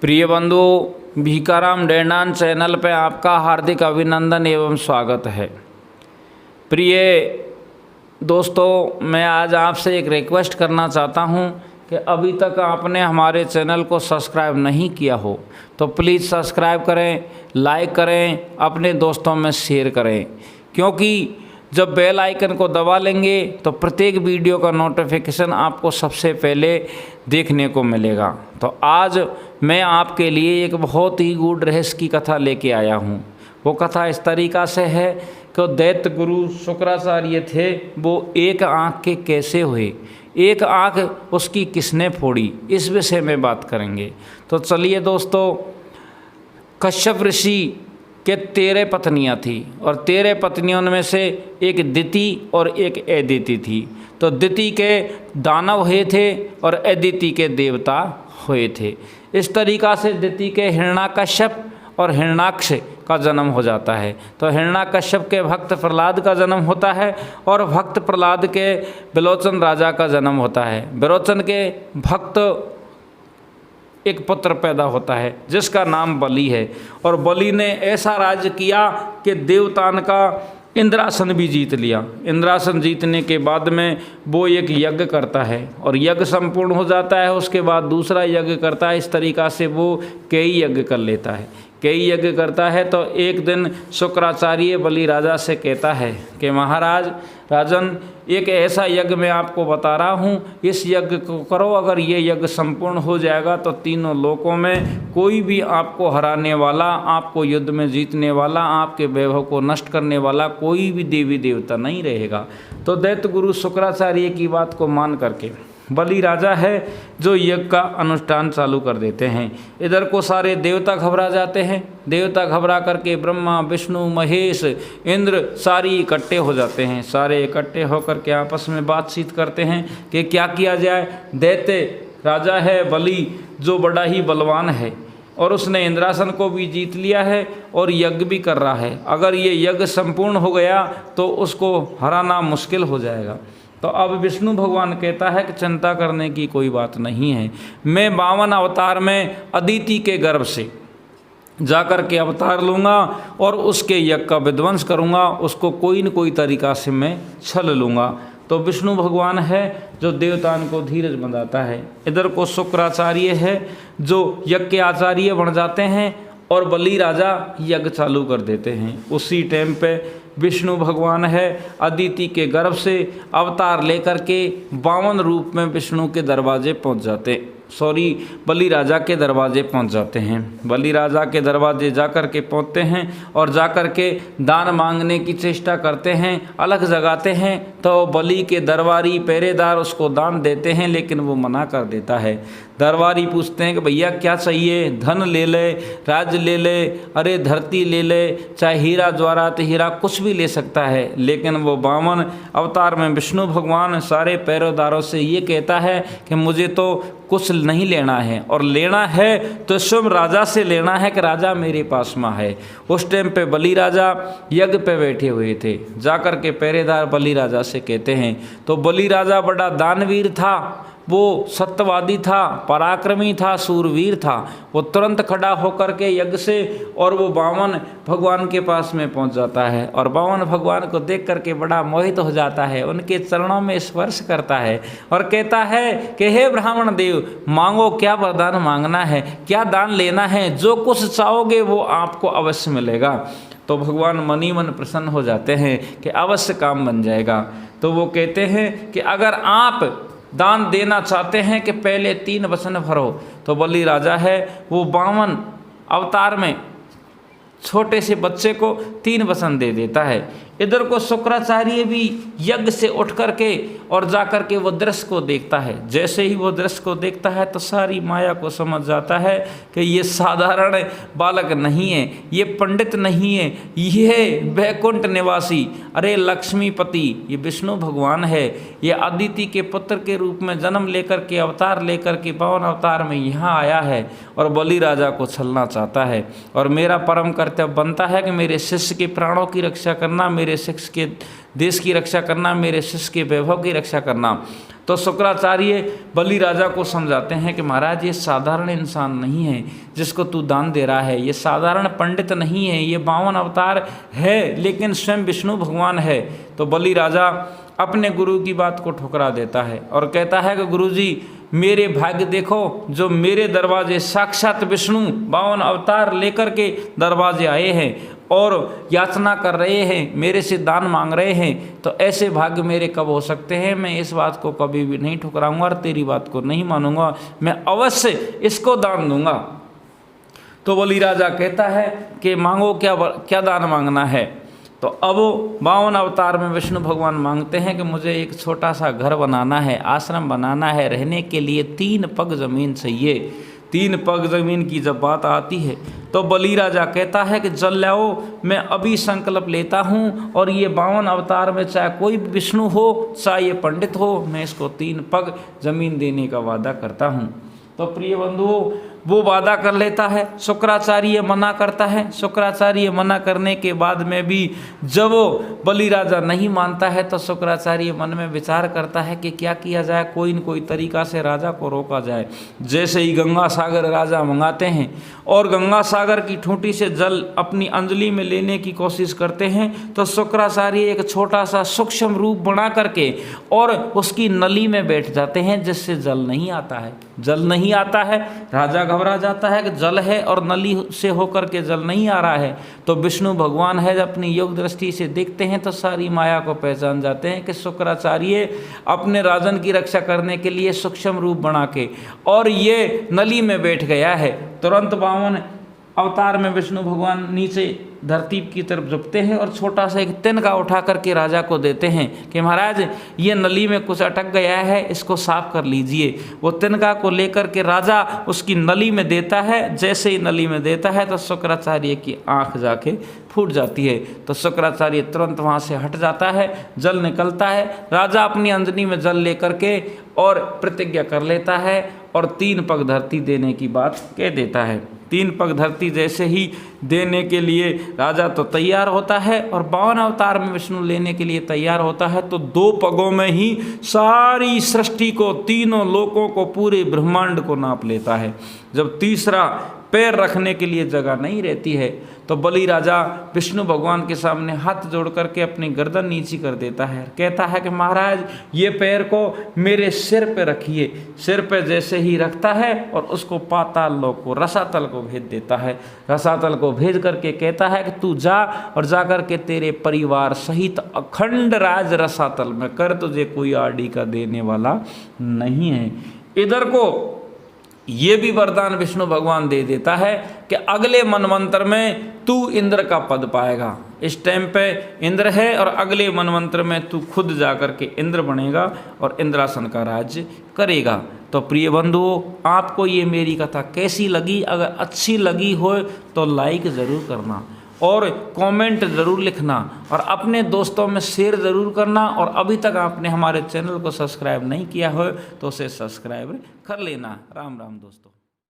प्रिय बंधु, भीकाराम डेंडान चैनल पर आपका हार्दिक अभिनंदन एवं स्वागत है। प्रिय दोस्तों, मैं आज आपसे एक रिक्वेस्ट करना चाहता हूं कि अभी तक आपने हमारे चैनल को सब्सक्राइब नहीं किया हो तो प्लीज़ सब्सक्राइब करें, लाइक करें, अपने दोस्तों में शेयर करें, क्योंकि जब बेल आइकन को दबा लेंगे तो प्रत्येक वीडियो का नोटिफिकेशन आपको सबसे पहले देखने को मिलेगा। तो आज मैं आपके लिए एक बहुत ही गूढ़ रहस्य की कथा लेके आया हूँ। वो कथा इस तरीक़ा से है कि दैत्य गुरु शुक्राचार्य थे, वो एक आँख के कैसे हुए, एक आँख उसकी किसने फोड़ी, इस विषय में बात करेंगे। तो चलिए दोस्तों, कश्यप ऋषि के 13 पत्नियां थी और 13 पत्नियों में से एक दिति और एक अदिति थी। तो दिति के दानव हुए थे और अदिति के देवता हुए थे। इस तरीक़ा से दिति के हिरण्याकश्यप और हिरण्याक्ष का जन्म हो जाता है। तो हिरण्याकश्यप के भक्त प्रहलाद का जन्म होता है और भक्त प्रहलाद के विलोचन राजा का जन्म होता है। विरोचन के भक्त एक पुत्र पैदा होता है जिसका नाम बलि है, और बलि ने ऐसा राज्य किया कि देवतान का इंद्रासन भी जीत लिया। इंद्रासन जीतने के बाद में वो एक यज्ञ करता है और यज्ञ संपूर्ण हो जाता है। उसके बाद दूसरा यज्ञ करता है। इस तरीक़ा से वो कई यज्ञ कर लेता है, कई यज्ञ करता है। तो एक दिन शुक्राचार्य बलि राजा से कहता है कि महाराज, राजन, एक ऐसा यज्ञ मैं आपको बता रहा हूँ, इस यज्ञ को करो। अगर ये यज्ञ संपूर्ण हो जाएगा तो तीनों लोकों में कोई भी आपको हराने वाला, आपको युद्ध में जीतने वाला, आपके वैभव को नष्ट करने वाला कोई भी देवी देवता नहीं रहेगा। तो दैत्य गुरु शुक्राचार्य की बात को मान करके बलि राजा है जो यज्ञ का अनुष्ठान चालू कर देते हैं। इधर को सारे देवता घबरा जाते हैं। देवता घबरा करके ब्रह्मा, विष्णु, महेश, इंद्र सारी इकट्ठे हो जाते हैं। सारे इकट्ठे होकर के आपस में बातचीत करते हैं कि क्या किया जाए। दैत्य राजा है बलि, जो बड़ा ही बलवान है और उसने इंद्रासन को भी जीत लिया है और यज्ञ भी कर रहा है। अगर ये यज्ञ संपूर्ण हो गया तो उसको हराना मुश्किल हो जाएगा। तो अब विष्णु भगवान कहता है कि चिंता करने की कोई बात नहीं है, मैं 52 अवतार में अदिति के गर्भ से जाकर के अवतार लूँगा और उसके यज्ञ का विध्वंस करूँगा, उसको कोई न कोई तरीक़ा से मैं छल लूँगा। तो विष्णु भगवान है जो देवताओं को धीरज बंधाता है। इधर को शुक्राचार्य है जो यज्ञ के आचार्य बन जाते हैं और बलि राजा यज्ञ चालू कर देते हैं। उसी टाइम पे विष्णु भगवान है अदिति के गर्भ से अवतार लेकर के 52 रूप में विष्णु के दरवाजे पहुंच जाते, बलि राजा के दरवाजे पहुंच जाते हैं। बलि राजा के दरवाजे जाकर के पहुंचते हैं और जाकर के दान मांगने की चेष्टा करते हैं, अलग जगाते हैं। तो बलि के दरबारी पहरेदार उसको दान देते हैं, लेकिन वो मना कर देता है। दरबारी पूछते हैं कि भैया क्या चाहिए, धन ले ले, राज्य ले ले, अरे धरती ले ले, चाहे हीरा ज्वारात हीरा कुछ भी ले सकता है। लेकिन वो 52 अवतार में विष्णु भगवान सारे पहरेदारों से ये कहता है कि मुझे तो कुछ नहीं लेना है, और लेना है तो स्वयं राजा से लेना है कि राजा मेरे पास में है। उस टाइम पे बलि राजा यज्ञ पे बैठे हुए थे। जाकर के पहरेदार बलि राजा से कहते हैं। तो बलि राजा बड़ा दानवीर था, वो सत्यवादी था, पराक्रमी था, सूरवीर था। वो तुरंत खड़ा होकर के यज्ञ से और वो 52 भगवान के पास में पहुंच जाता है और 52 भगवान को देख करके बड़ा मोहित हो जाता है, उनके चरणों में स्पर्श करता है और कहता है कि हे ब्राह्मण देव, मांगो, क्या वरदान मांगना है, क्या दान लेना है, जो कुछ चाहोगे वो आपको अवश्य मिलेगा। तो भगवान मन ही मन प्रसन्न हो जाते हैं कि अवश्य काम बन जाएगा। तो वो कहते हैं कि अगर आप दान देना चाहते हैं कि पहले 3 वचन भरो। तो बलि राजा है वो 52 अवतार में छोटे से बच्चे को 3 वचन दे देता है। इधर को शुक्राचार्य भी यज्ञ से उठ करके और जा कर के वो दृश्य को देखता है। जैसे ही वो दृश्य को देखता है तो सारी माया को समझ जाता है कि ये साधारण बालक नहीं है, ये पंडित नहीं है, ये वैकुंठ निवासी, अरे लक्ष्मीपति, ये विष्णु भगवान है। ये अदिति के पुत्र के रूप में जन्म लेकर के अवतार लेकर के 52 अवतार में यहाँ आया है और बलि राजा को छलना चाहता है। और मेरा परम कर्तव्य बनता है कि मेरे शिष्य के प्राणों की रक्षा करना, मेरे मेरे शिष्य के देश की रक्षा करना, मेरे शिष्य के वैभव की रक्षा करना। तो शुक्राचार्य बलि राजा को समझाते हैं कि महाराज ये साधारण इंसान नहीं है जिसको तू दान दे रहा है, ये साधारण पंडित नहीं है, ये 52 अवतार है लेकिन स्वयं विष्णु भगवान है। तो बलि राजा अपने गुरु की बात को ठुकरा देता है और कहता है कि गुरुजी मेरे भाग्य देखो, जो मेरे दरवाजे साक्षात विष्णु 52 अवतार लेकर के दरवाजे आए हैं और याचना कर रहे हैं, मेरे से दान मांग रहे हैं, तो ऐसे भाग्य मेरे कब हो सकते हैं। मैं इस बात को कभी भी नहीं ठुकराऊंगा और तेरी बात को नहीं मानूंगा, मैं अवश्य इसको दान दूंगा। तो बलि राजा कहता है कि मांगो, क्या दान मांगना है। तो अब 52 अवतार में विष्णु भगवान मांगते हैं कि मुझे एक छोटा सा घर बनाना है, आश्रम बनाना है, रहने के लिए 3 पग ज़मीन चाहिए। 3 पग ज़मीन की जब बात आती है तो बलि राजा कहता है कि जल लाओ, मैं अभी संकल्प लेता हूँ और ये 52 अवतार में चाहे कोई भी विष्णु हो, चाहे ये पंडित हो, मैं इसको 3 पग ज़मीन देने का वादा करता हूँ। तो प्रिय बंधुओं, वो वादा कर लेता है, शुक्राचार्य मना करता है। शुक्राचार्य मना करने के बाद में भी जब बलि राजा नहीं मानता है तो शुक्राचार्य मन में विचार करता है कि क्या किया जाए, कोई न कोई तरीका से राजा को रोका जाए। जैसे ही गंगा सागर राजा मंगाते हैं और गंगा सागर की ठूंठी से जल अपनी अंजलि में लेने की कोशिश करते हैं तो शुक्राचार्य एक छोटा सा सूक्ष्म रूप बना करके और उसकी नली में बैठ जाते हैं, जिससे जल नहीं आता है। जल नहीं आता है, राजा घबरा जाता है कि जल है और नली से होकर के जल नहीं आ रहा है। तो विष्णु भगवान है अपनी योग दृष्टि से देखते हैं तो सारी माया को पहचान जाते हैं कि शुक्राचार्य अपने राजन की रक्षा करने के लिए सूक्ष्म रूप बना के और ये नली में बैठ गया है। तुरंत 52 अवतार में विष्णु भगवान नीचे धरती की तरफ झुकते हैं और छोटा सा एक तिनका उठा करके राजा को देते हैं कि महाराज ये नली में कुछ अटक गया है, इसको साफ कर लीजिए। वो तिनका को लेकर के राजा उसकी नली में देता है। जैसे ही नली में देता है तो शुक्राचार्य की आंख जाके फूट जाती है। तो शुक्राचार्य तुरंत वहाँ से हट जाता है, जल निकलता है। राजा अपनी अंजनी में जल लेकर के और प्रतिज्ञा कर लेता है और 3 पग धरती देने की बात कह देता है। 3 पग धरती जैसे ही देने के लिए राजा तो तैयार होता है और 52 अवतार में विष्णु लेने के लिए तैयार होता है। तो 2 पगों में ही सारी सृष्टि को, तीनों लोकों को, पूरे ब्रह्मांड को नाप लेता है। जब तीसरा पैर रखने के लिए जगह नहीं रहती है तो बलि राजा विष्णु भगवान के सामने हाथ जोड़ करके अपनी गर्दन नीची कर देता है, कहता है कि महाराज ये पैर को मेरे सिर पे रखिए। सिर पे जैसे ही रखता है और उसको पाताल लोक को, रसातल को भेज देता है। रसातल को भेज करके कहता है कि तू जा और जा करके तेरे परिवार सहित अखंड राज रसातल में कर, तुझे कोई आड़ी का देने वाला नहीं है। इधर को ये भी वरदान विष्णु भगवान दे देता है कि अगले मनवंतर में तू इंद्र का पद पाएगा। इस टाइम पे इंद्र है और अगले मनवंतर में तू खुद जाकर के इंद्र बनेगा और इंद्रासन का राज्य करेगा। तो प्रिय बंधुओं, आपको ये मेरी कथा कैसी लगी? अगर अच्छी लगी हो तो लाइक ज़रूर करना और कमेंट ज़रूर लिखना और अपने दोस्तों में शेयर ज़रूर करना। और अभी तक आपने हमारे चैनल को सब्सक्राइब नहीं किया हो तो उसे सब्सक्राइब कर लेना। राम राम दोस्तों।